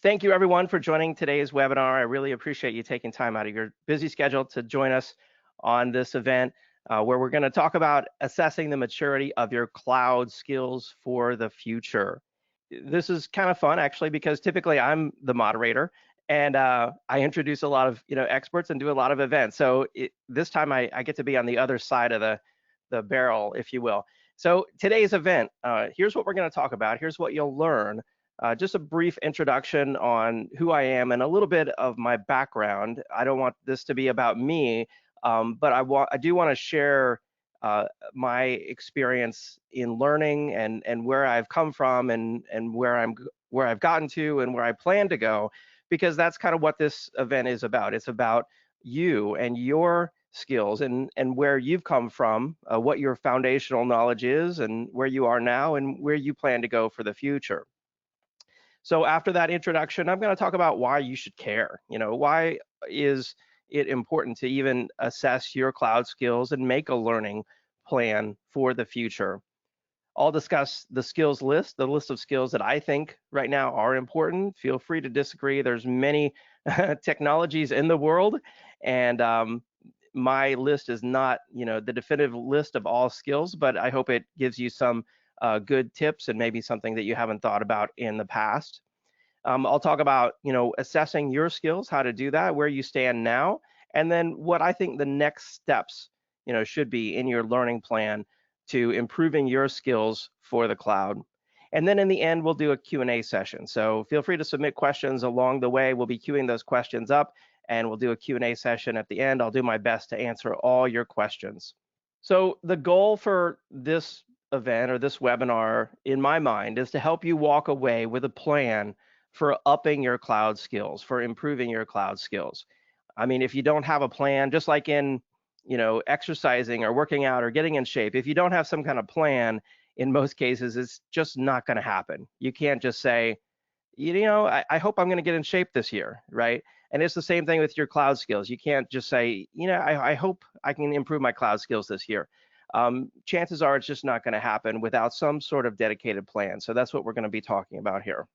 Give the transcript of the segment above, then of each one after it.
Thank you everyone for joining today's webinar. I really appreciate you taking time out of your busy schedule to join us on this event where we're going to talk about assessing the maturity of your cloud skills for the future. This is kind of fun actually because typically I'm the moderator and I introduce a lot of experts and do a lot of events. So this time I get to be on the other side of the barrel, if you will. So today's event, here's what we're going to talk about. Here's what you'll learn. Just a brief introduction on who I am and a little bit of my background. I don't want this to be about me, but I do want to share my experience in learning and where I've come from and where I've gotten to and where I plan to go, because that's kind of what this event is about. It's about you and your skills and where you've come from, what your foundational knowledge is, and where you are now and where you plan to go for the future. So after that introduction, I'm going to talk about why you should care. Why is it important to even assess your cloud skills and make a learning plan for the future? I'll discuss the skills list, the list of skills that I think right now are important. Feel free to disagree. There's many technologies in the world, and my list is not, the definitive list of all skills, but I hope it gives you some good tips and maybe something that you haven't thought about in the past. I'll talk about, assessing your skills, how to do that, where you stand now, and then what I think the next steps, should be in your learning plan to improving your skills for the cloud. And then in the end, we'll do a Q&A session. So feel free to submit questions along the way. We'll be queuing those questions up and we'll do a Q&A session at the end. I'll do my best to answer all your questions. So the goal for this event or this webinar, in my mind, is to help you walk away with a plan for upping your cloud skills, for improving your cloud skills. I mean, if you don't have a plan, just like in, exercising or working out or getting in shape, if you don't have some kind of plan, in most cases, it's just not going to happen. You can't just say, I hope I'm going to get in shape this year, right? And it's the same thing with your cloud skills. You can't just say, I hope I can improve my cloud skills this year. Chances are it's just not going to happen without some sort of dedicated plan. So that's what we're going to be talking about here.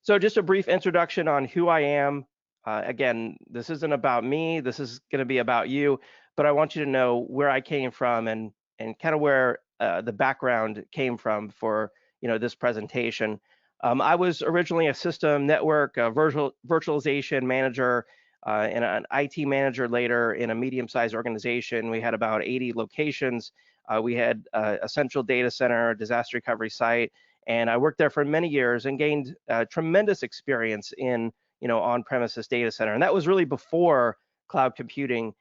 So just a brief introduction on who I am. Again, this isn't about me. This is going to be about you, but I want you to know where I came from and kind of where the background came from for this presentation. I was originally a system network virtualization manager and an IT manager later in a medium-sized organization. We had about 80 locations. We had a central data center, disaster recovery site, and I worked there for many years and gained tremendous experience in on-premises data center. And that was really before cloud computing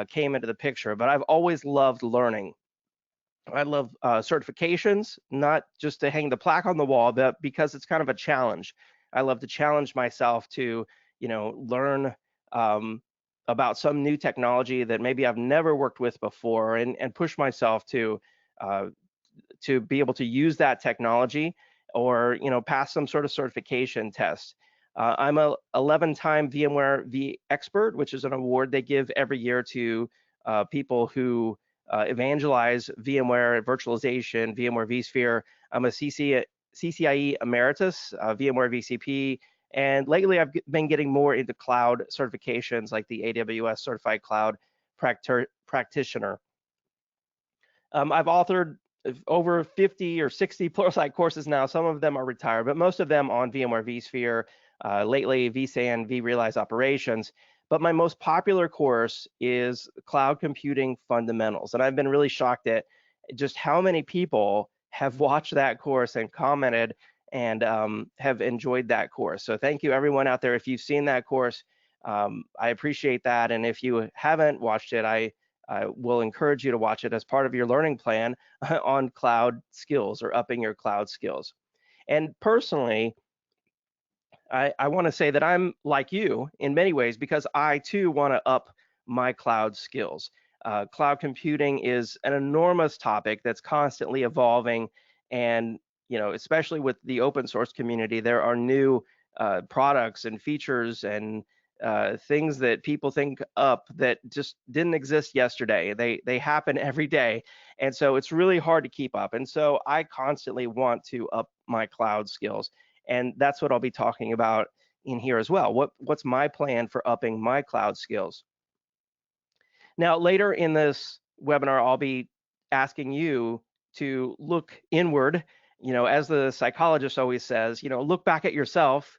came into the picture. But I've always loved learning. I love certifications, not just to hang the plaque on the wall, but because it's kind of a challenge. I love to challenge myself to, learn about some new technology that maybe I've never worked with before, and push myself to be able to use that technology or pass some sort of certification test. I'm a 11-time VMware vExpert, which is an award they give every year to people who evangelize VMware virtualization, VMware vSphere. I'm a CCIE Emeritus, VMware VCP, and lately I've been getting more into cloud certifications like the AWS Certified Cloud Practitioner. I've authored over 50 or 60 Pluralsight courses now. Some of them are retired, but most of them on VMware vSphere, lately vSAN, vRealize Operations. But my most popular course is Cloud Computing Fundamentals. And I've been really shocked at just how many people have watched that course and commented and have enjoyed that course. So thank you everyone out there. If you've seen that course, I appreciate that. And if you haven't watched it, I will encourage you to watch it as part of your learning plan on cloud skills or upping your cloud skills. And personally, I want to say that I'm like you in many ways because I too want to up my cloud skills. Cloud computing is an enormous topic that's constantly evolving, and especially with the open source community, there are new products and features and things that people think up that just didn't exist yesterday. They happen every day, and so it's really hard to keep up. And so I constantly want to up my cloud skills. And that's what I'll be talking about in here as well. What's my plan for upping my cloud skills? Now, later in this webinar, I'll be asking you to look inward, as the psychologist always says, look back at yourself,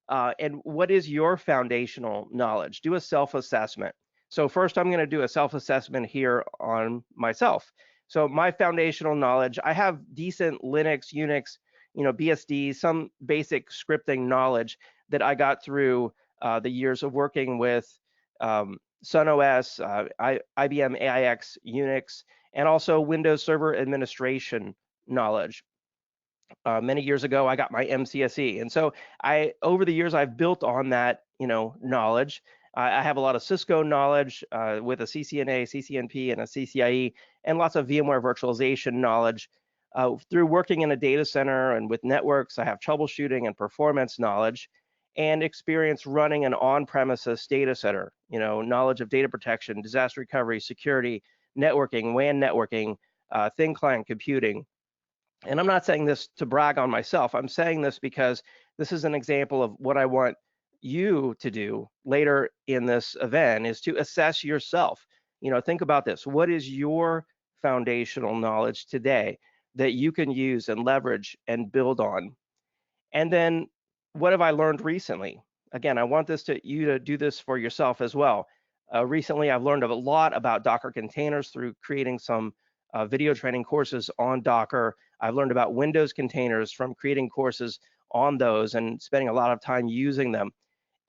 and what is your foundational knowledge? Do a self-assessment. So first, I'm going to do a self-assessment here on myself. So my foundational knowledge, I have decent Linux, Unix, BSD, some basic scripting knowledge that I got through the years of working with Sun OS, IBM AIX, Unix, and also Windows Server Administration knowledge. Many years ago, I got my MCSE, and so over the years, I've built on that, knowledge. I have a lot of Cisco knowledge with a CCNA, CCNP, and a CCIE, and lots of VMware virtualization knowledge. Through working in a data center and with networks, I have troubleshooting and performance knowledge, and experience running an on-premises data center, knowledge of data protection, disaster recovery, security, networking, WAN networking, thin client computing. And I'm not saying this to brag on myself. I'm saying this because this is an example of what I want you to do later in this event, is to assess yourself. Think about this. What is your foundational knowledge today that you can use and leverage and build on? And then what have I learned recently? Again, I want you to do this for yourself as well. Recently, I've learned a lot about Docker containers through creating some video training courses on Docker. I've learned about Windows containers from creating courses on those and spending a lot of time using them.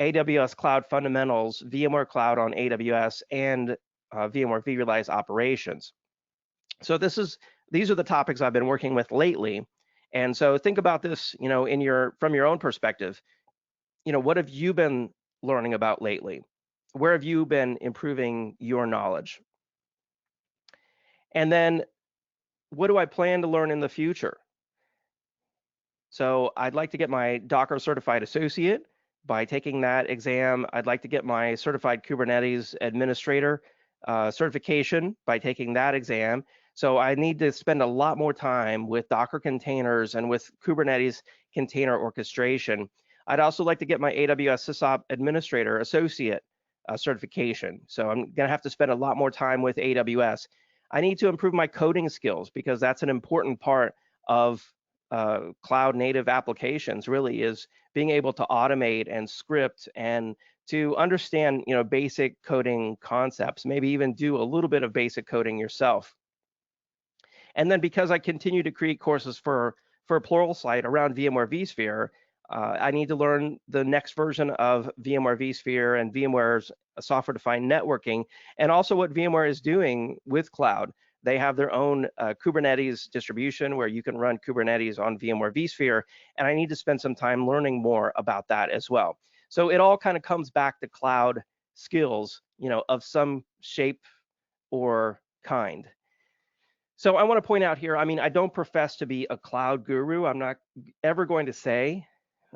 AWS Cloud Fundamentals, VMware Cloud on AWS, and VMware vRealize Operations. So these are the topics I've been working with lately. And so think about this, from your own perspective. What have you been learning about lately? Where have you been improving your knowledge? And then what do I plan to learn in the future? So I'd like to get my Docker Certified Associate. By taking that exam, I'd like to get my Certified Kubernetes Administrator certification by taking that exam. So I need to spend a lot more time with Docker containers and with Kubernetes container orchestration. I'd also like to get my AWS SysOps Administrator Associate certification. So I'm going to have to spend a lot more time with AWS. I need to improve my coding skills because that's an important part of cloud native applications, really, is being able to automate and script and to understand, basic coding concepts, maybe even do a little bit of basic coding yourself. And then because I continue to create courses for Pluralsight around VMware vSphere, I need to learn the next version of VMware vSphere and VMware's software-defined networking, and also what VMware is doing with cloud. They have their own Kubernetes distribution where you can run Kubernetes on VMware vSphere, and I need to spend some time learning more about that as well. So it all kind of comes back to cloud skills, of some shape or kind. So I want to point out here, I don't profess to be a cloud guru. I'm not ever going to say,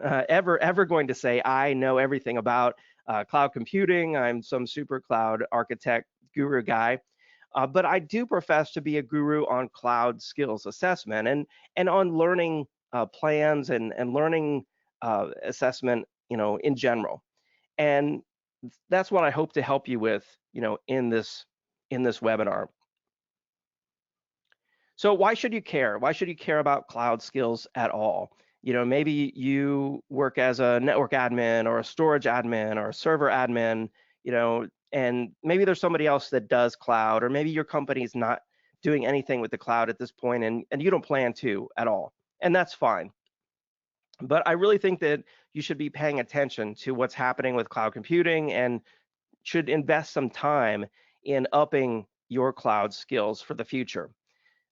ever going to say I know everything about cloud computing. I'm some super cloud architect guru guy. But I do profess to be a guru on cloud skills assessment and on learning plans and learning assessment, in general. And that's what I hope to help you with, in this webinar. So why should you care? Why should you care about cloud skills at all? Maybe you work as a network admin or a storage admin or a server admin, and maybe there's somebody else that does cloud, or maybe your company's not doing anything with the cloud at this point and you don't plan to at all, and that's fine. But I really think that you should be paying attention to what's happening with cloud computing and should invest some time in upping your cloud skills for the future.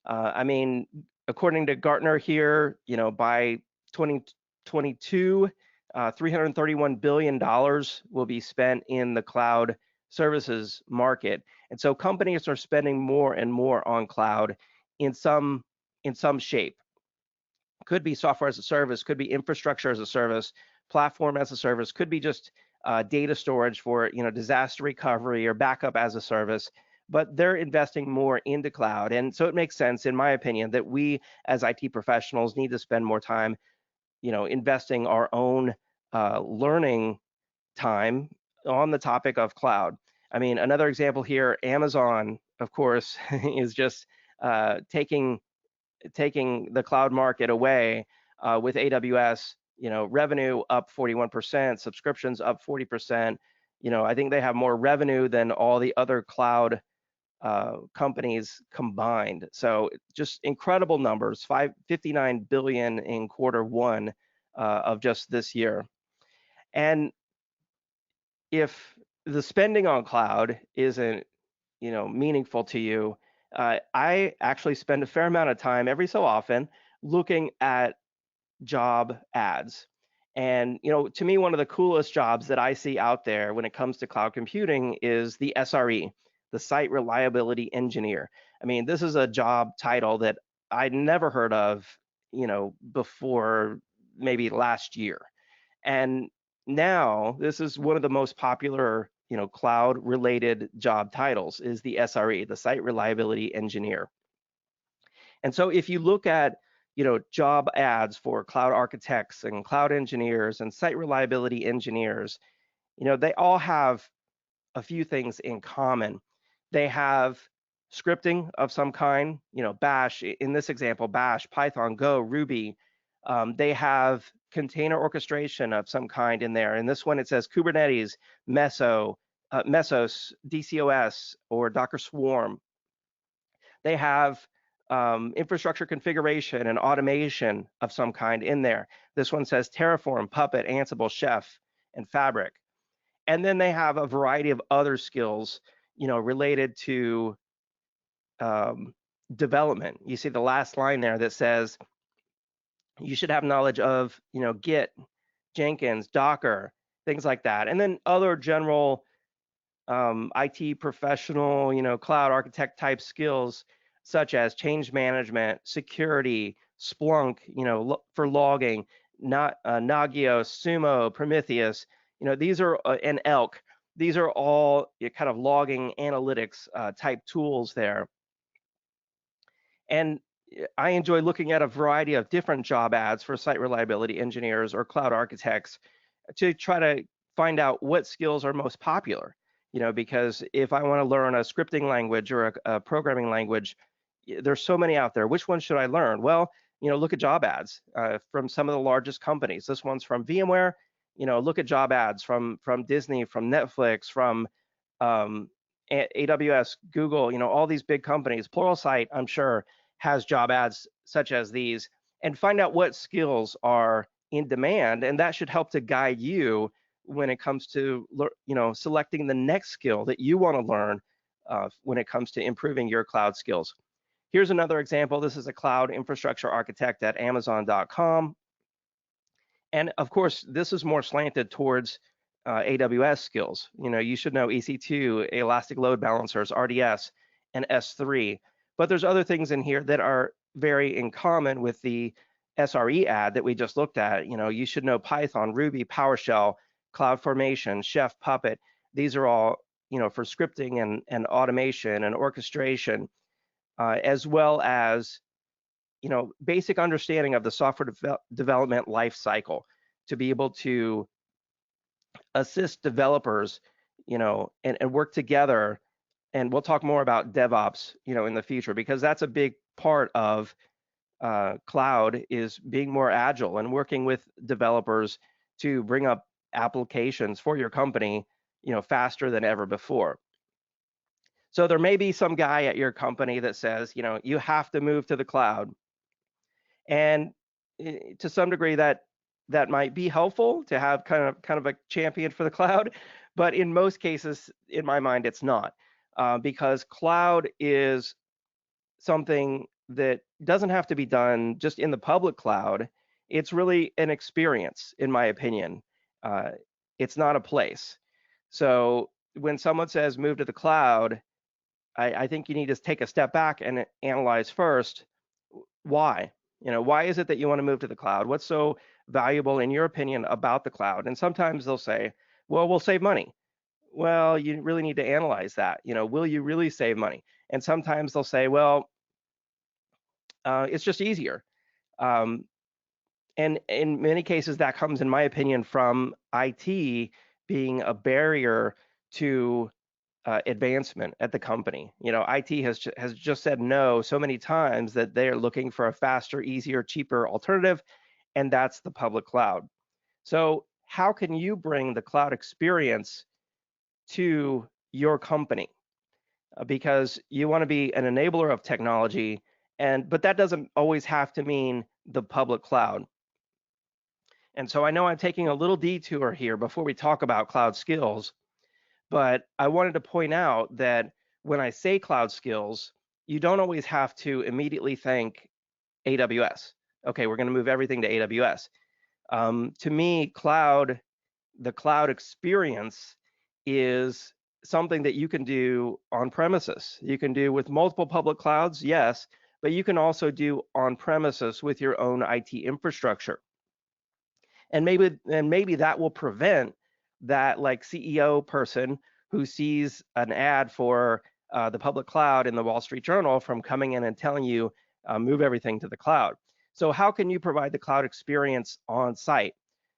According to Gartner here, by 2022, $331 billion will be spent in the cloud services market. And so companies are spending more and more on cloud in some shape. Could be software as a service, could be infrastructure as a service, platform as a service, could be just data storage for disaster recovery or backup as a service. But they're investing more into cloud. And so it makes sense, in my opinion, that we as IT professionals need to spend more time investing our own learning time on the topic of cloud. I mean, another example here, Amazon, of course, is just taking the cloud market away with AWS. Revenue up 41%, subscriptions up 40%. I think they have more revenue than all the other cloud companies combined. So just incredible numbers, 59 billion in quarter 1 of just this year. And if the spending on cloud isn't meaningful to you, I actually spend a fair amount of time every so often looking at job ads. And to me, one of the coolest jobs that I see out there when it comes to cloud computing is the SRE, the Site Reliability Engineer. I mean, this is a job title that I'd never heard of, before maybe last year. And now this is one of the most popular, cloud related job titles is the SRE, the Site Reliability Engineer. And so if you look at, job ads for cloud architects and cloud engineers and site reliability engineers, they all have a few things in common. They have scripting of some kind, Bash, in this example, Bash, Python, Go, Ruby. They have container orchestration of some kind in there. In this one, it says Kubernetes, Mesos, DCOS, or Docker Swarm. They have infrastructure configuration and automation of some kind in there. This one says Terraform, Puppet, Ansible, Chef, and Fabric. And then they have a variety of other skills, related to development. You see the last line there that says you should have knowledge of, Git, Jenkins, Docker, things like that. And then other general IT professional, cloud architect type skills such as change management, security, Splunk, for logging, Nagios, Sumo, Prometheus. These are and Elk. These are all kind of logging analytics type tools there. And I enjoy looking at a variety of different job ads for site reliability engineers or cloud architects to try to find out what skills are most popular. Because if I want to learn a scripting language or a programming language, there's so many out there. Which one should I learn? Well, look at job ads from some of the largest companies. This one's from VMware. Look at job ads from Disney, from Netflix, from AWS, Google. All these big companies. Pluralsight, I'm sure, has job ads such as these, and find out what skills are in demand, and that should help to guide you when it comes to selecting the next skill that you want to learn when it comes to improving your cloud skills. Here's another example. This is a cloud infrastructure architect at Amazon.com. And of course, this is more slanted towards AWS skills. You should know EC2, Elastic Load Balancers, RDS, and S3. But there's other things in here that are very in common with the SRE ad that we just looked at. You should know Python, Ruby, PowerShell, CloudFormation, Chef, Puppet. These are all, for scripting and automation and orchestration, as well as, basic understanding of the software development life cycle to be able to assist developers, and work together. And we'll talk more about DevOps, in the future, because that's a big part of cloud is being more agile and working with developers to bring up applications for your company, faster than ever before. So there may be some guy at your company that says, you have to move to the cloud. And to some degree that might be helpful to have kind of a champion for the cloud, but in most cases, in my mind, it's not, because cloud is something that doesn't have to be done just in the public cloud. It's really an experience, in my opinion. It's not a place. So when someone says move to the cloud, I think you need to take a step back and analyze first why. Why is it that you want to move to the cloud? What's so valuable in your opinion about the cloud? And sometimes they'll say, well, we'll save money. Well, you really need to analyze that. Will you really save money? And sometimes they'll say, well, it's just easier. And in many cases, that comes, in my opinion, from IT being a barrier to advancement at the company. IT has just said no so many times that they are looking for a faster, easier, cheaper alternative, and that's the public cloud. So how can you bring the cloud experience to your company? Because you want to be an enabler of technology, but that doesn't always have to mean the public cloud. And so I know I'm taking a little detour here before we talk about cloud skills, but I wanted to point out that when I say cloud skills, you don't always have to immediately think AWS. Okay, we're going to move everything to AWS. To me, the cloud experience is something that you can do on premises. You can do with multiple public clouds, yes, but you can also do on premises with your own IT infrastructure. And maybe that will prevent that like CEO person who sees an ad for the public cloud in the Wall Street Journal from coming in and telling you move everything to the cloud. So how can you provide the cloud experience on site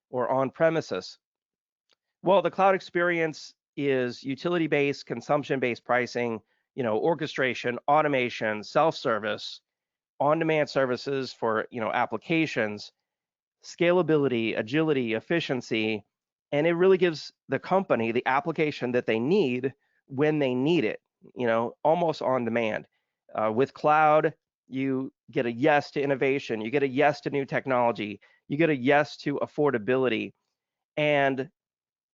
or on premises? Well, the cloud experience is utility-based, consumption-based pricing, orchestration, automation, self-service, on-demand services for applications, scalability, agility, efficiency, and it really gives the company the application that they need when they need it, almost on demand. With cloud, you get a yes to innovation, you get a yes to new technology, you get a yes to affordability, and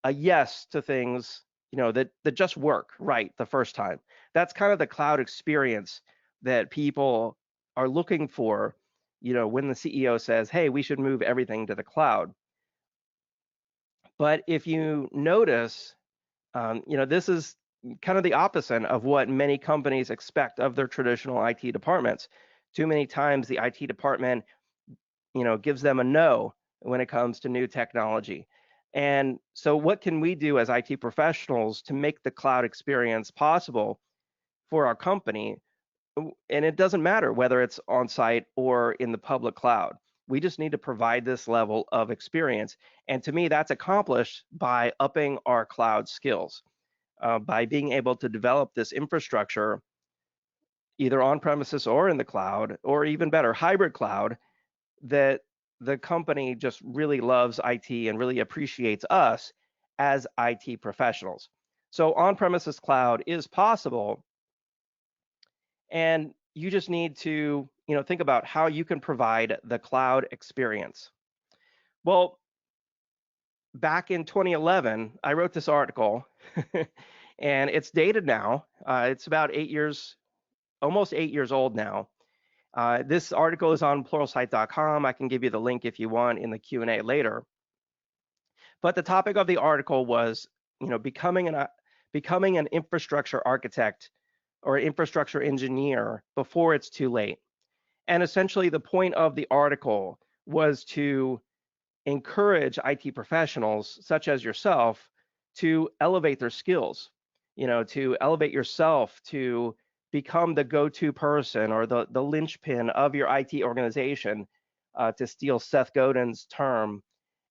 a yes to things, that just work right the first time. That's kind of the cloud experience that people are looking for, when the CEO says, hey, we should move everything to the cloud. But if you notice, this is kind of the opposite of what many companies expect of their traditional IT departments. Too many times the IT department, gives them a no when it comes to new technology. And so what can we do as IT professionals to make the cloud experience possible for our company? And it doesn't matter whether it's on site or in the public cloud. We just need to provide this level of experience. And to me, that's accomplished by upping our cloud skills, by being able to develop this infrastructure either on premises or in the cloud, or even better, hybrid cloud, that the company just really loves IT and really appreciates us as IT professionals. So on-premises cloud is possible, and you just need to, think about how you can provide the cloud experience. Well, back in 2011, I wrote this article, and it's dated now. It's about 8 years, almost 8 years old now. This article is on pluralsight.com. I can give you the link if you want in the Q&A later. But the topic of the article was, becoming an infrastructure architect or infrastructure engineer before it's too late. And essentially the point of the article was to encourage IT professionals such as yourself to elevate their skills, to elevate yourself to become the go-to person or the linchpin of your IT organization, to steal Seth Godin's term,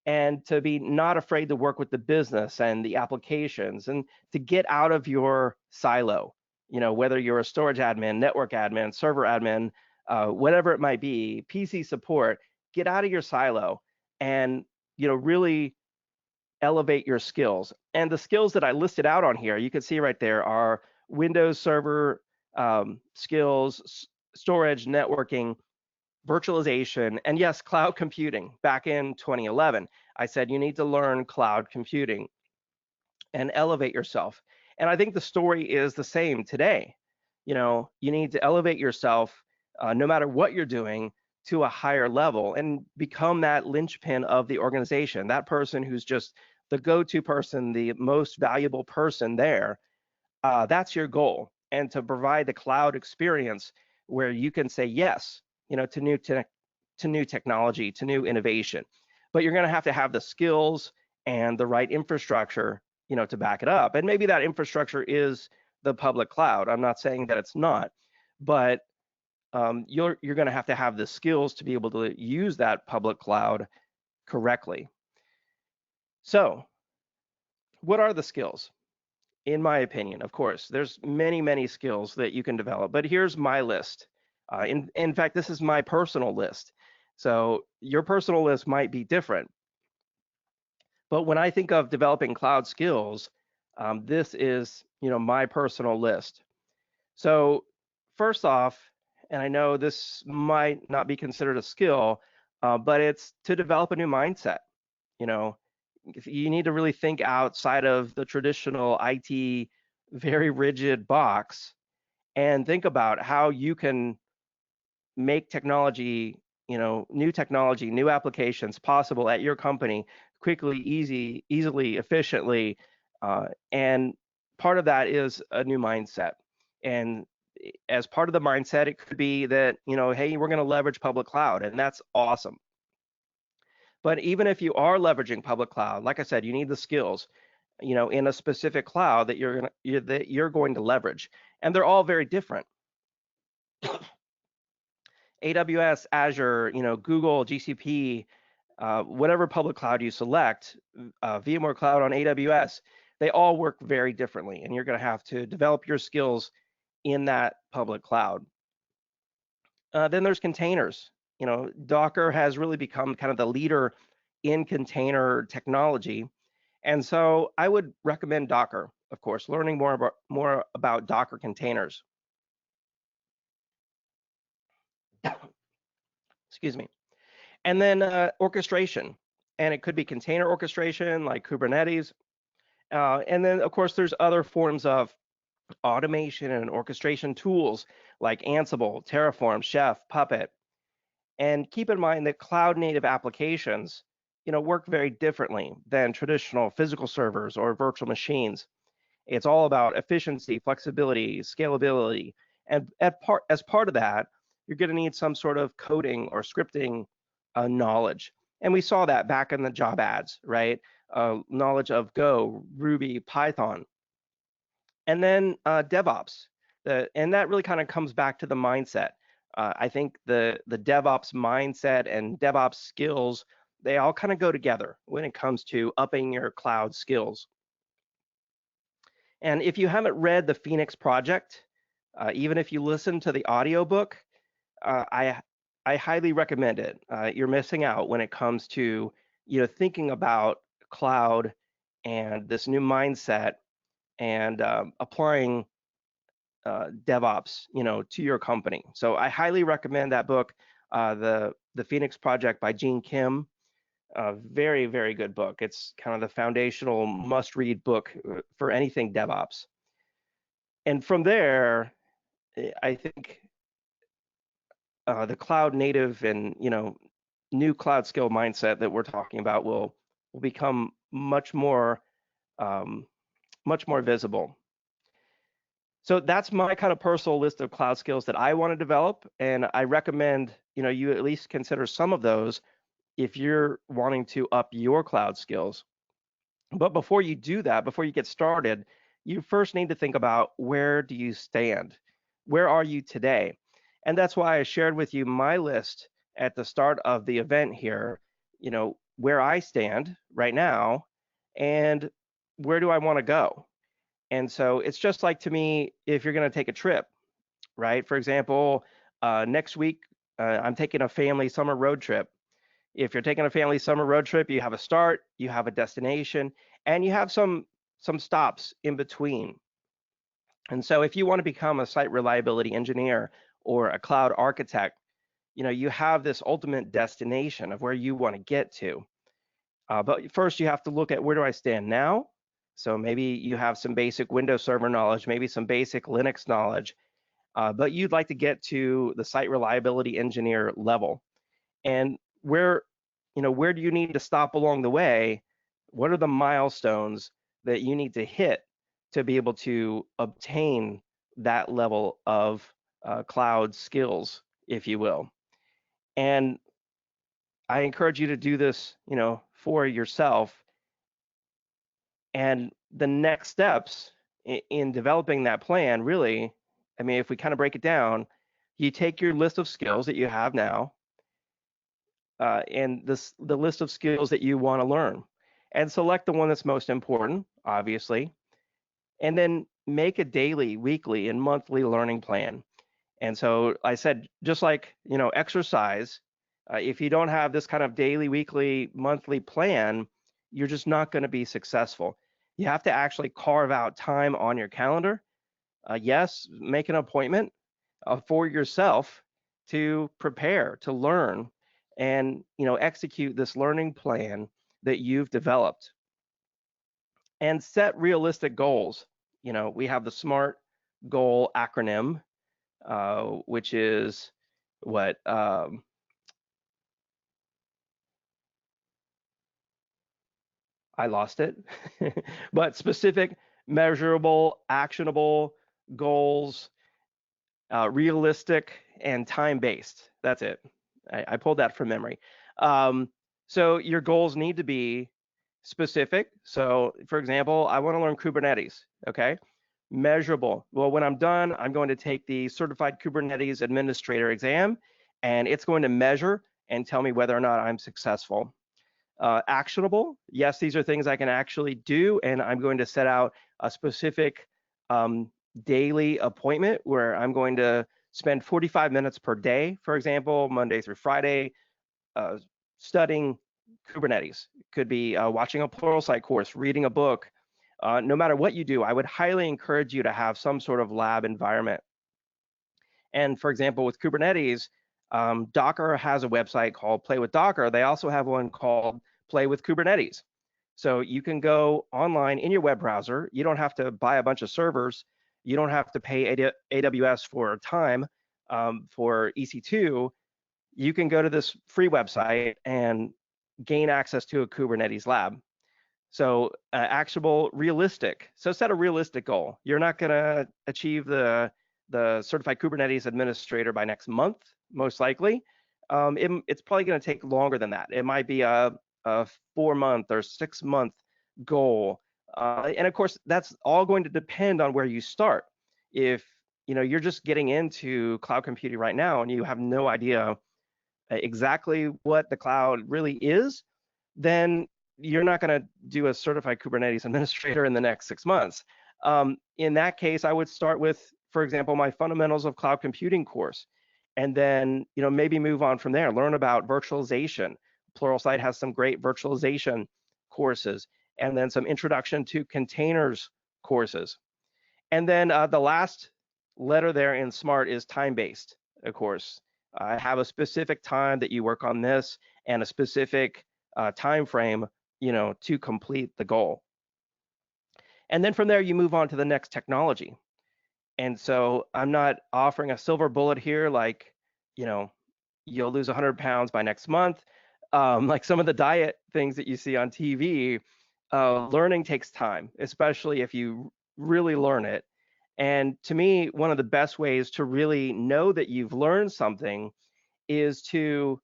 and to be not afraid to work with the business and the applications and to get out of your silo, whether you're a storage admin, network admin, server admin, whatever it might be, PC support, get out of your silo and, really elevate your skills. And the skills that I listed out on here, you can see right there, are Windows Server skills, storage, networking, virtualization, and yes, cloud computing. Back in 2011, I said you need to learn cloud computing and elevate yourself. And I think the story is the same today. You need to elevate yourself, no matter what you're doing, to a higher level and become that linchpin of the organization, that person who's just the go-to person, the most valuable person there. That's your goal. And to provide the cloud experience where you can say yes, to new technology, to new innovation. But you're going to have the skills and the right infrastructure, to back it up. And maybe that infrastructure is the public cloud. I'm not saying that it's not, but you're going to have the skills to be able to use that public cloud correctly. So what are the skills? In my opinion, of course, there's many skills that you can develop, but here's my list. In fact, this is my personal list. So your personal list might be different. But when I think of developing cloud skills, this is, my personal list. So first off, and I know this might not be considered a skill, but it's to develop a new mindset. You know, you need to really think outside of the traditional IT, very rigid box, and think about how you can make technology, new technology, new applications possible at your company quickly, easily, efficiently. And part of that is a new mindset. And as part of the mindset, it could be that, hey, we're going to leverage public cloud, and that's awesome. But even if you are leveraging public cloud, like I said, you need the skills, in a specific cloud that you're going to leverage, and they're all very different. AWS, Azure, Google, GCP, whatever public cloud you select, VMware Cloud on AWS, they all work very differently, and you're going to have to develop your skills in that public cloud. Then there's containers. Docker has really become kind of the leader in container technology, and so I would recommend Docker, of course, learning more about Docker containers. Excuse me. And then orchestration, and it could be container orchestration like Kubernetes. And then, of course, there's other forms of automation and orchestration tools like Ansible, Terraform, Chef, Puppet. And keep in mind that cloud native applications, work very differently than traditional physical servers or virtual machines. It's all about efficiency, flexibility, scalability. And as part of that, you're going to need some sort of coding or scripting knowledge. And we saw that back in the job ads, right? Knowledge of Go, Ruby, Python. And then DevOps. And that really kind of comes back to the mindset. I think the DevOps mindset and DevOps skills, they all kind of go together when it comes to upping your cloud skills. And if you haven't read the Phoenix Project, even if you listen to the audiobook, I highly recommend it. You're missing out when it comes to thinking about cloud and this new mindset and applying DevOps to your company. So I highly recommend that book, the Phoenix Project by Gene Kim. Very good book. It's kind of the foundational must-read book for anything DevOps. And from there, I think the cloud native and new cloud skill mindset that we're talking about will become much more visible. So that's my kind of personal list of cloud skills that I want to develop, and I recommend you at least consider some of those if you're wanting to up your cloud skills. But before you do that, before you get started, you first need to think about, where do you stand? Where are you today? And that's why I shared with you my list at the start of the event here, where I stand right now and where do I want to go? And so it's just like, to me, if you're going to take a trip, right? For example, next week, I'm taking a family summer road trip. If you're taking a family summer road trip, you have a start, you have a destination, and you have some stops in between. And so if you want to become a site reliability engineer or a cloud architect, you have this ultimate destination of where you want to get to. But first, you have to look at, where do I stand now? So maybe you have some basic Windows Server knowledge, maybe some basic Linux knowledge, but you'd like to get to the site reliability engineer level. And where do you need to stop along the way? What are the milestones that you need to hit to be able to obtain that level of cloud skills, if you will? And I encourage you to do this, for yourself. And the next steps in developing that plan, really, I mean, if we kind of break it down, you take your list of skills that you have now, and the list of skills that you want to learn, and select the one that's most important, obviously, and then make a daily, weekly, and monthly learning plan. And so I said, just like, exercise, if you don't have this kind of daily, weekly, monthly plan, you're just not going to be successful. You have to actually carve out time on your calendar. Yes, make an appointment for yourself to prepare, to learn, and execute this learning plan that you've developed. And set realistic goals. We have the SMART goal acronym, which is what I lost it, but specific, measurable, actionable goals, realistic, and time-based. That's it. I pulled that from memory. So your goals need to be specific. So for example, I want to learn Kubernetes, okay? Measurable. Well, when I'm done, I'm going to take the Certified Kubernetes Administrator exam, and it's going to measure and tell me whether or not I'm successful. Actionable. Yes, these are things I can actually do, and I'm going to set out a specific daily appointment where I'm going to spend 45 minutes per day, for example, Monday through Friday, studying Kubernetes. It could be watching a Pluralsight course, reading a book. No matter what you do, I would highly encourage you to have some sort of lab environment. And for example, with Kubernetes, Docker has a website called Play with Docker. They also have one called Play with Kubernetes. So you can go online in your web browser. You don't have to buy a bunch of servers. You don't have to pay AWS for time for EC2. You can go to this free website and gain access to a Kubernetes lab. So actionable, realistic. So set a realistic goal. You're not going to achieve the Certified Kubernetes Administrator by next month, most likely. It's probably going to take longer than that. It might be a 4-month or 6-month goal. And of course, that's all going to depend on where you start. If you're just getting into cloud computing right now and you have no idea exactly what the cloud really is, then you're not going to do a Certified Kubernetes Administrator in the next 6 months. In that case, I would start with, for example, my Fundamentals of Cloud Computing course, and then maybe move on from there. Learn about virtualization. Pluralsight has some great virtualization courses, and then some Introduction to Containers courses. And then the last letter there in SMART is time-based, of course. I have a specific time that you work on this and a specific time frame, to complete the goal. And then from there, you move on to the next technology. And so I'm not offering a silver bullet here, like, you'll lose 100 pounds by next month. Like some of the diet things that you see on TV, learning takes time, especially if you really learn it. And to me, one of the best ways to really know that you've learned something is to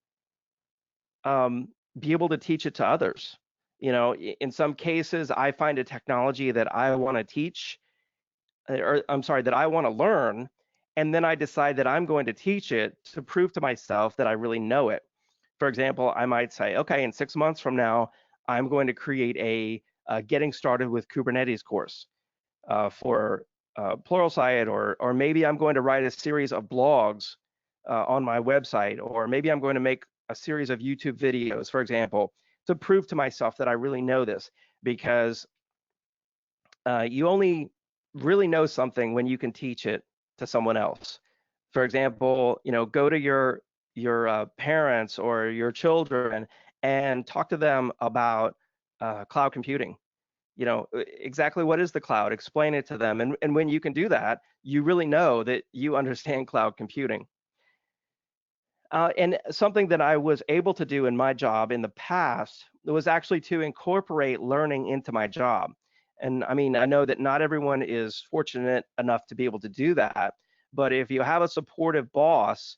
be able to teach it to others. In some cases, I find a technology that I want to teach, or I'm sorry, that I want to learn, and then I decide that I'm going to teach it to prove to myself that I really know it. For example, I might say, okay, in 6 months from now, I'm going to create a getting started with Kubernetes course for Pluralsight, or maybe I'm going to write a series of blogs on my website, or maybe I'm going to make a series of YouTube videos, for example, to prove to myself that I really know this, because you only really know something when you can teach it to someone else. For example, go to your parents or your children and talk to them about cloud computing. Exactly what is the cloud, explain it to them. And when you can do that, you really know that you understand cloud computing. And something that I was able to do in my job in the past was actually to incorporate learning into my job. And I mean, I know that not everyone is fortunate enough to be able to do that, but if you have a supportive boss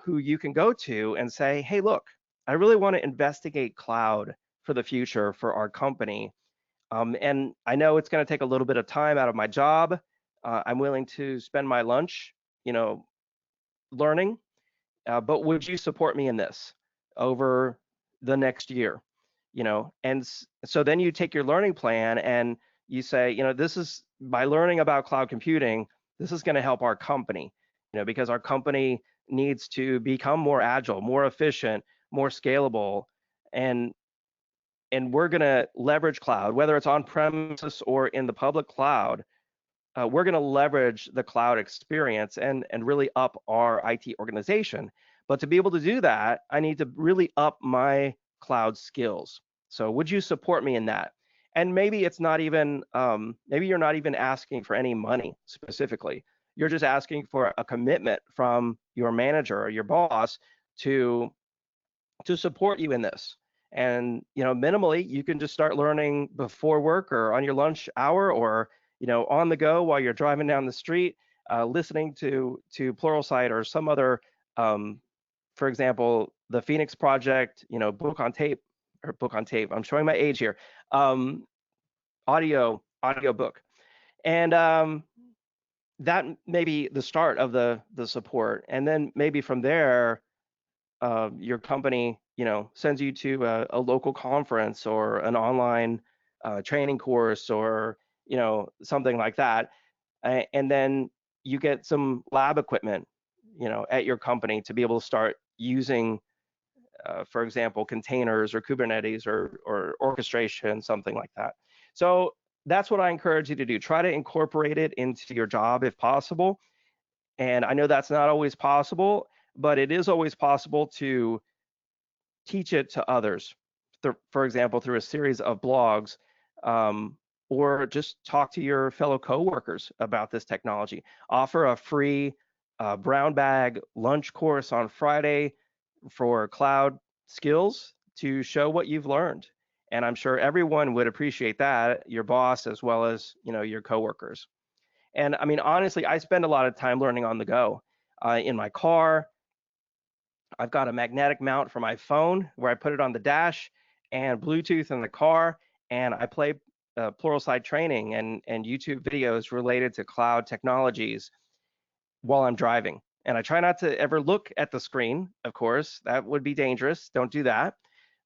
who you can go to and say, hey, look, I really want to investigate cloud for the future for our company. And I know it's going to take a little bit of time out of my job. I'm willing to spend my lunch, learning, but would you support me in this over the next year? And so then you take your learning plan and you say, this is, by learning about cloud computing, this is going to help our company, because our company needs to become more agile, more efficient, more scalable, and we're going to leverage cloud, whether it's on premises or in the public cloud. We're going to leverage the cloud experience and really up our IT organization. But to be able to do that, I need to really up my cloud skills. So would you support me in that? And maybe it's not even, maybe you're not even asking for any money specifically. You're just asking for a commitment from your manager or your boss to support you in this. And minimally, you can just start learning before work or on your lunch hour, or on the go while you're driving down the street, listening to Pluralsight or some other, for example, the Phoenix Project, book on tape. I'm showing my age here. Audio book, and that may be the start of the support, and then maybe from there, your company, sends you to a local conference or an online training course, or something like that, and then you get some lab equipment, at your company to be able to start using, for example, containers or Kubernetes or orchestration, something like that. So that's what I encourage you to do. Try to incorporate it into your job if possible. And I know that's not always possible, but it is always possible to teach it to others, for example, through a series of blogs, or just talk to your fellow coworkers about this technology. Offer a free brown bag lunch course on Friday for cloud skills to show what you've learned. And I'm sure everyone would appreciate that, your boss as well as your coworkers. And I mean, honestly, I spend a lot of time learning on the go. In my car, I've got a magnetic mount for my phone where I put it on the dash, and Bluetooth in the car, and I play Pluralsight training and YouTube videos related to cloud technologies while I'm driving. And I try not to ever look at the screen, of course, that would be dangerous, don't do that.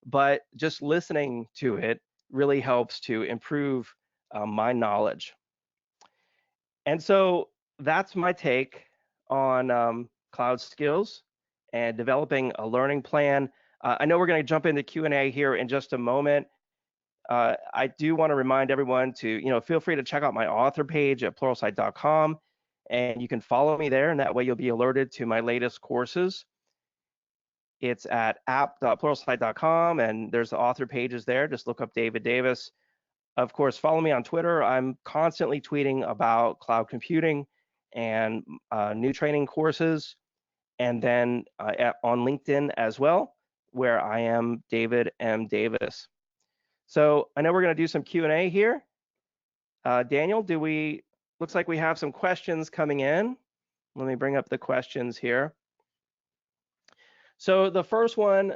But just listening to it really helps to improve my knowledge. And so that's my take on cloud skills and developing a learning plan. I know we're going to jump into Q&A here in just a moment. I do want to remind everyone to, feel free to check out my author page at pluralsight.com, and you can follow me there, and that way you'll be alerted to my latest courses. It's at app.pluralsight.com, and there's the author pages there. Just look up David Davis. Of course, follow me on Twitter. I'm constantly tweeting about cloud computing and new training courses, and then on LinkedIn as well, where I am David M. Davis. So I know we're going to do some Q&A here. Daniel, looks like we have some questions coming in. Let me bring up the questions here. So the first one,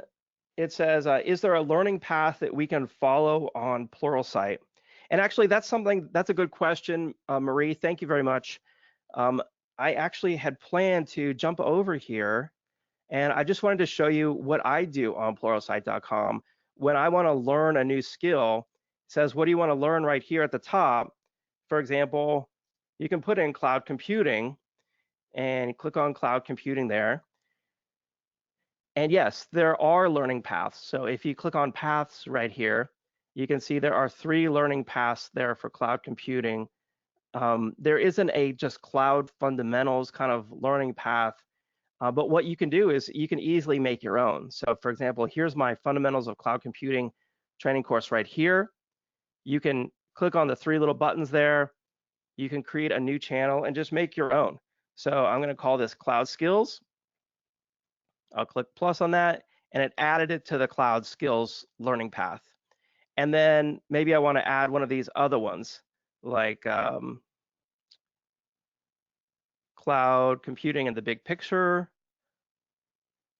it says, is there a learning path that we can follow on Pluralsight? And actually, that's a good question, Marie. Thank you very much. I actually had planned to jump over here, and I just wanted to show you what I do on pluralsight.com. When I want to learn a new skill, it says, what do you want to learn right here at the top? For example, you can put in cloud computing and click on cloud computing there. And yes, there are learning paths. So if you click on paths right here, you can see there are 3 learning paths there for cloud computing. There isn't a just cloud fundamentals kind of learning path, but what you can do is you can easily make your own. So for example, here's my fundamentals of cloud computing training course right here. You can click on the 3 little buttons there. You can create a new channel and just make your own. So I'm going to call this cloud skills. I'll click plus on that, and it added it to the cloud skills learning path. And then maybe I want to add one of these other ones, like cloud computing in the big picture.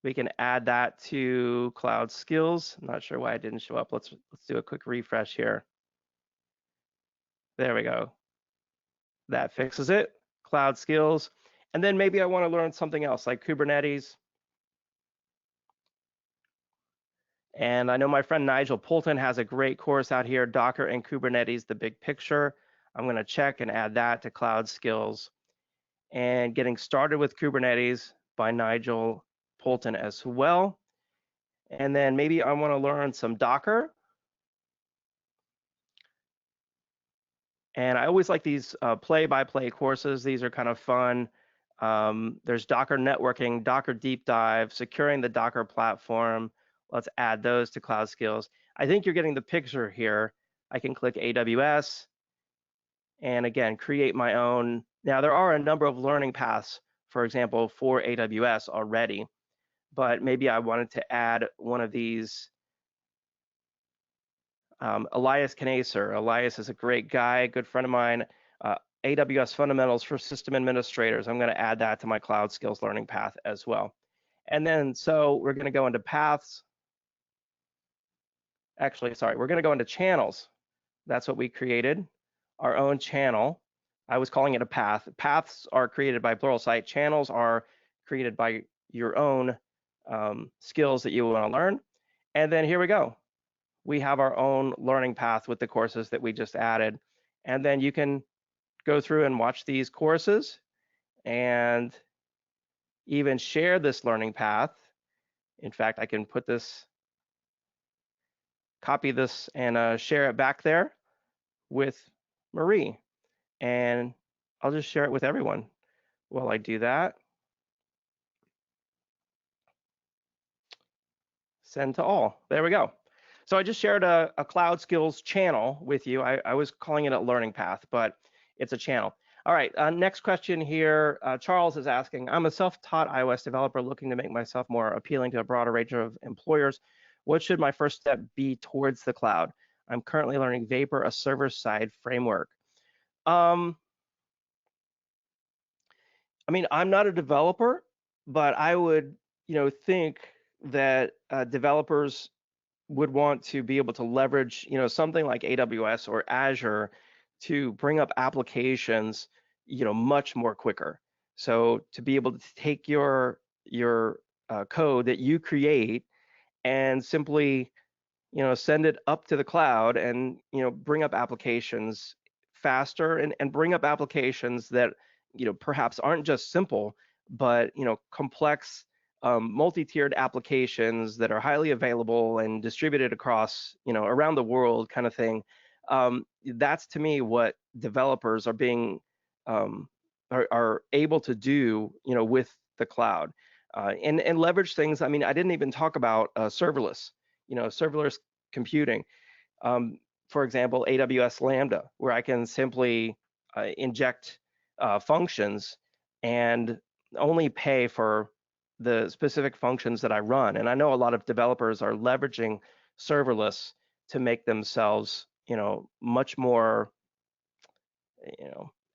We can add that to cloud skills. I'm not sure why it didn't show up. Let's do a quick refresh here. There we go. That fixes it. Cloud skills. And then maybe I want to learn something else like Kubernetes. And I know my friend Nigel Poulton has a great course out here, Docker and Kubernetes, the big picture. I'm going to check and add that to cloud skills. And getting started with Kubernetes by Nigel Poulton as well. And then maybe I want to learn some Docker. And I always like these play-by-play courses. These are kind of fun. There's Docker networking, Docker deep dive, securing the Docker platform. Let's add those to cloud skills. I think you're getting the picture here. I can click AWS and again, create my own. Now there are a number of learning paths, for example, for AWS already, but maybe I wanted to add one of these. Elias Knaser. Elias is a great guy, good friend of mine. AWS Fundamentals for System Administrators. I'm going to add that to my cloud skills learning path as well. And then, so we're going to go into paths. Actually, sorry, we're going to go into channels. That's what we created, our own channel. I was calling it a path. Paths are created by Pluralsight. Channels are created by your own skills that you want to learn. And then here we go. We have our own learning path with the courses that we just added. And then you can go through and watch these courses and even share this learning path. In fact, I can put this, copy this and share it back there with Marie. And I'll just share it with everyone while I do that. Send to all. There we go. So I just shared a cloud skills channel with you. I was calling it a learning path, but it's a channel. All right, next question here. Charles is asking, I'm a self-taught iOS developer looking to make myself more appealing to a broader range of employers. What should my first step be towards the cloud? I'm currently learning Vapor, a server-side framework. I mean, I'm not a developer, but I would, think that developers would want to be able to leverage, something like AWS or Azure to bring up applications, much more quicker. So to be able to take your code that you create and simply, send it up to the cloud and, bring up applications faster and bring up applications that, perhaps aren't just simple, but, complex multi-tiered applications that are highly available and distributed across, around the world kind of thing. That's to me what developers are being are able to do, with the cloud and leverage things. I mean, I didn't even talk about serverless, serverless computing. For example, AWS Lambda, where I can simply inject functions and only pay for the specific functions that I run. And I know a lot of developers are leveraging serverless to make themselves, much more,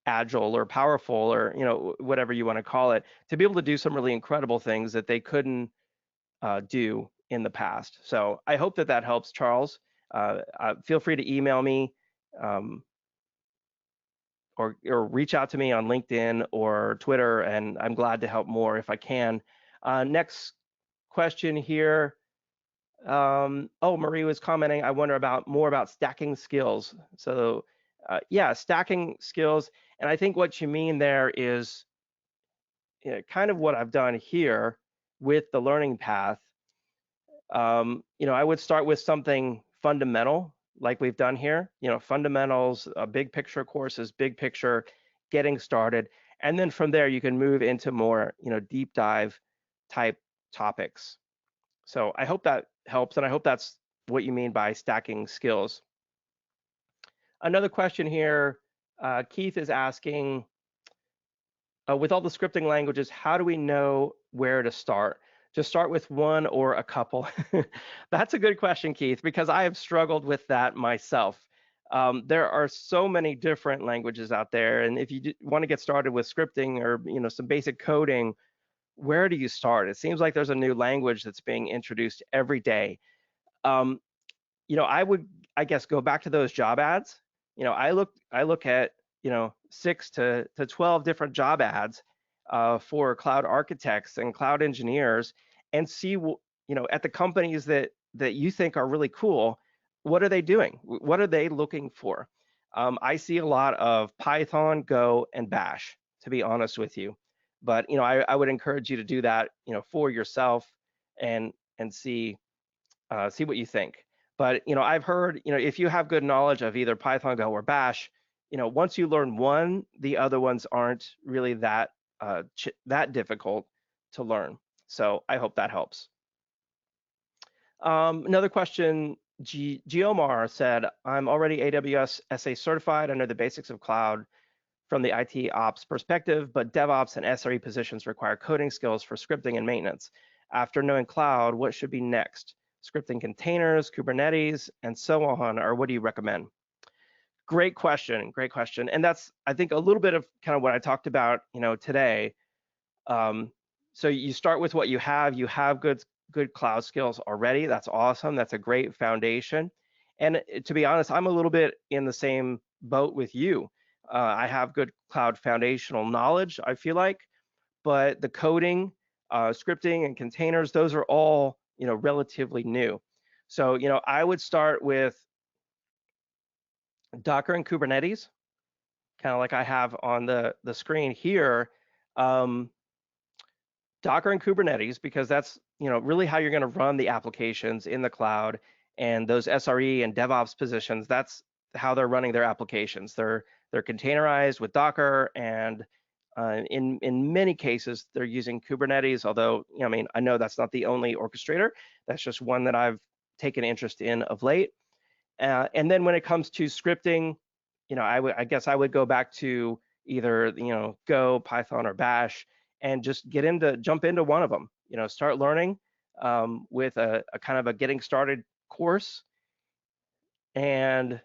agile or powerful or, whatever you want to call it, to be able to do some really incredible things that they couldn't do in the past. So I hope that helps, Charles. Feel free to email me or reach out to me on LinkedIn or Twitter, and I'm glad to help more if I can. Next question here. Marie was commenting, I wonder more about stacking skills. So yeah, stacking skills. And I think what you mean there is kind of what I've done here with the learning path. I would start with something fundamental like we've done here, fundamentals, big picture courses, big picture, getting started. And then from there, you can move into more, deep dive type topics. So I hope that helps, and I hope that's what you mean by stacking skills. Another question here, Keith is asking, with all the scripting languages, how do we know where to start? Just start with one or a couple? That's a good question, Keith, because I have struggled with that myself. There are so many different languages out there, and if you want to get started with scripting or some basic coding, where do you start? It seems like there's a new language that's being introduced every day. I would, I guess, go back to those job ads. I look at 6 to 12 different job ads for cloud architects and cloud engineers, and see, at the companies that you think are really cool, what are they doing? What are they looking for? I see a lot of Python, Go, and Bash, to be honest with you. But I would encourage you to do that, for yourself, and see what you think. But I've heard, if you have good knowledge of either Python, Go, or Bash, once you learn one, the other ones aren't really that difficult to learn. So I hope that helps. Another question, Geomar said, I'm already AWS SA certified. I know the basics of cloud from the IT ops perspective, but DevOps and SRE positions require coding skills for scripting and maintenance. After knowing cloud, what should be next? Scripting containers, Kubernetes, and so on, or what do you recommend? Great question, great question. And that's, I think, a little bit of kind of what I talked about, today. So you start with what you have. You have good cloud skills already. That's awesome. That's a great foundation. And to be honest, I'm a little bit in the same boat with you. I have good cloud foundational knowledge, I feel like, but the coding, scripting, and containers, those are all, relatively new. So, I would start with Docker and Kubernetes, kind of like I have on the screen here. Docker and Kubernetes, because that's really how you're going to run the applications in the cloud, and those SRE and DevOps positions, that's how they're running their applications. They're containerized with Docker, and in many cases they're using Kubernetes. Although I know that's not the only orchestrator. That's just one that I've taken interest in of late. And then when it comes to scripting, I guess I would go back to either Go, Python, or Bash, and just jump into one of them. Start learning with a kind of a getting started course. And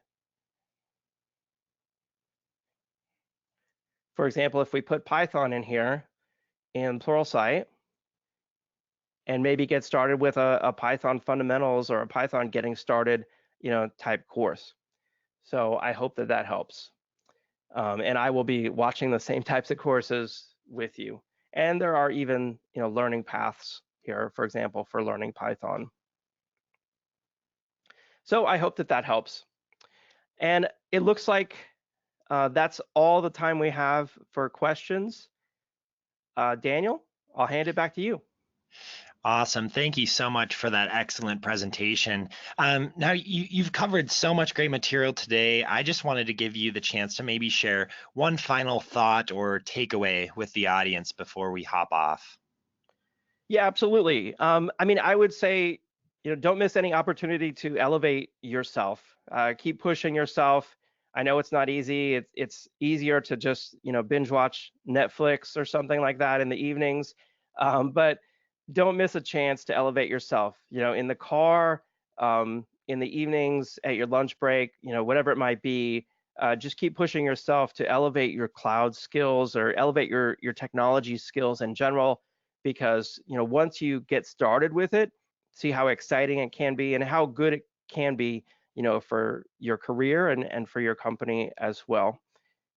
for example, if we put Python in here in Pluralsight, and maybe get started with a Python fundamentals or a Python getting started, type course. So I hope that helps. And I will be watching the same types of courses with you. And there are even, learning paths here, for example, for learning Python. So I hope that helps. And it looks like that's all the time we have for questions. Daniel, I'll hand it back to you. Awesome. Thank you so much for that excellent presentation. Now, you've covered so much great material today. I just wanted to give you the chance to maybe share one final thought or takeaway with the audience before we hop off. Yeah, absolutely. I would say, don't miss any opportunity to elevate yourself. Keep pushing yourself. I know it's not easy. It's easier to just, binge watch Netflix or something like that in the evenings. But don't miss a chance to elevate yourself, in the car, in the evenings, at your lunch break, whatever it might be. Just keep pushing yourself to elevate your cloud skills or elevate your technology skills in general, because once you get started with it, see how exciting it can be and how good it can be, for your career and for your company as well.